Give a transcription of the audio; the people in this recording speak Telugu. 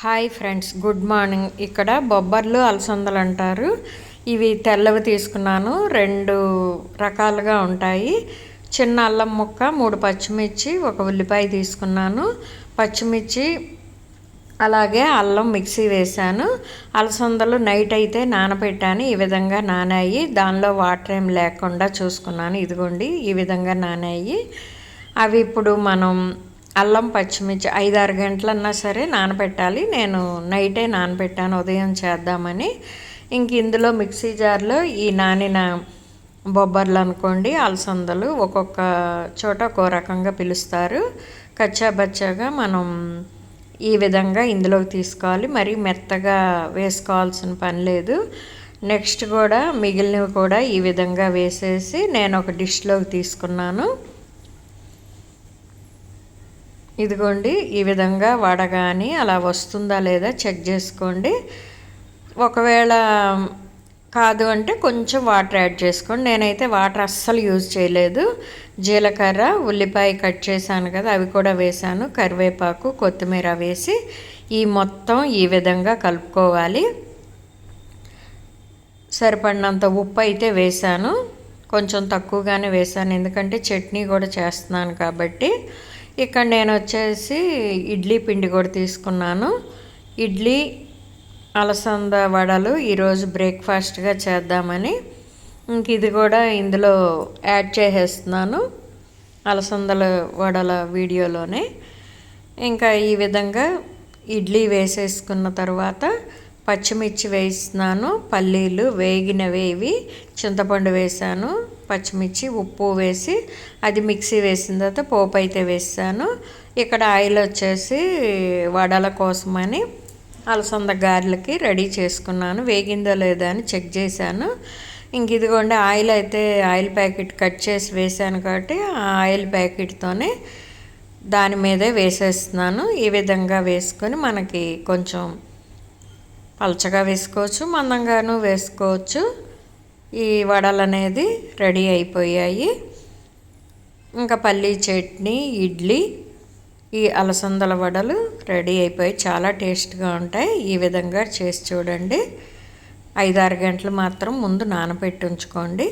Hi friends, good morning. ఇక్కడ బొబ్బర్లు అలసందలు అంటారు. ఇవి తెల్లవి తీసుకున్నాను. 2 రకాలుగా ఉంటాయి. చిన్న అల్లం ముక్క, 3 పచ్చిమిర్చి, 1 ఉల్లిపాయ తీసుకున్నాను. పచ్చిమిర్చి అలాగే అల్లం మిక్సీ వేశాను. అలసందలు నైట్ అయితే నానబెట్టాను. ఈ విధంగా నానాయి. దానిలో వాటర్ ఏం లేకుండా చూసుకున్నాను. ఇదిగోండి, ఈ విధంగా నానాయి. అవి ఇప్పుడు మనం అల్లం పచ్చిమిర్చి 5-6 గంటలన్నా సరే నానబెట్టాలి. నేను నైటే నానబెట్టాను ఉదయం చేద్దామని. ఇంక ఇందులో మిక్సీ జార్లో ఈ నానిన బొబ్బర్లు అనుకోండి, అలసందలు ఒక్కొక్క చోట ఒక్కో రకంగా పిలుస్తారు. కచ్చాబచ్చాగా మనం ఈ విధంగా ఇందులోకి తీసుకోవాలి. మరీ మెత్తగా వేసుకోవాల్సిన పని లేదు. నెక్స్ట్ కూడా మిగిలినవి కూడా ఈ విధంగా వేసేసి నేను ఒక డిష్లోకి తీసుకున్నాను. ఇదిగోండి, ఈ విధంగా వడగాని అలా వస్తుందా లేదా చెక్ చేసుకోండి. ఒకవేళ కాదు అంటే కొంచెం వాటర్ యాడ్ చేసుకోండి. నేనైతే వాటర్ అస్సలు యూజ్ చేయలేదు. జీలకర్ర, ఉల్లిపాయ కట్ చేశాను కదా, అవి కూడా వేశాను. కరివేపాకు, కొత్తిమీర వేసి ఈ మొత్తం ఈ విధంగా కలుపుకోవాలి. సరిపడినంత ఉప్పు అయితే వేశాను. కొంచెం తక్కువగానే వేశాను, ఎందుకంటే చట్నీ కూడా చేస్తున్నాను కాబట్టి. ఇక్కడ నేను వచ్చేసి ఇడ్లీ పిండి కూడా తీసుకున్నాను. ఇడ్లీ అలసంద వడలు ఈరోజు బ్రేక్ఫాస్ట్గా చేద్దామని ఇంక ఇది కూడా ఇందులో యాడ్ చేసేస్తున్నాను, అలసందల వడల వీడియోలోనే. ఇంకా ఈ విధంగా ఇడ్లీ వేసేసుకున్న తర్వాత పచ్చిమిర్చి వేస్తున్నాను. పల్లీలు వేగినవేవి, చింతపండు వేసాను, పచ్చిమిర్చి, ఉప్పు వేసి అది మిక్సీ వేసిన తర్వాత పోపు అయితే వేసాను. ఇక్కడ ఆయిల్ వచ్చేసి వడల కోసమని అలసంద గారెలకి రెడీ చేసుకున్నాను. వేగిందో లేదా అని చెక్ చేశాను. ఇంక ఇదిగోండి, ఆయిల్ అయితే ఆయిల్ ప్యాకెట్ కట్ చేసి వేసాను కాబట్టి ఆ ఆయిల్ ప్యాకెట్తోనే దాని మీదే వేసేస్తున్నాను. ఈ విధంగా వేసుకొని మనకి కొంచెం పలచగా వేసుకోవచ్చు, మందంగాను వేసుకోవచ్చు. ఈ వడలు అనేది రెడీ అయిపోయాయి. ఇంకా పల్లీ చట్నీ, ఇడ్లీ, ఈ అలసందల వడలు రెడీ అయిపోయి చాలా టేస్ట్గా ఉంటాయి. ఈ విధంగా చేసి చూడండి. 5-6 గంటలు మాత్రం ముందు నానబెట్టి ఉంచుకోండి.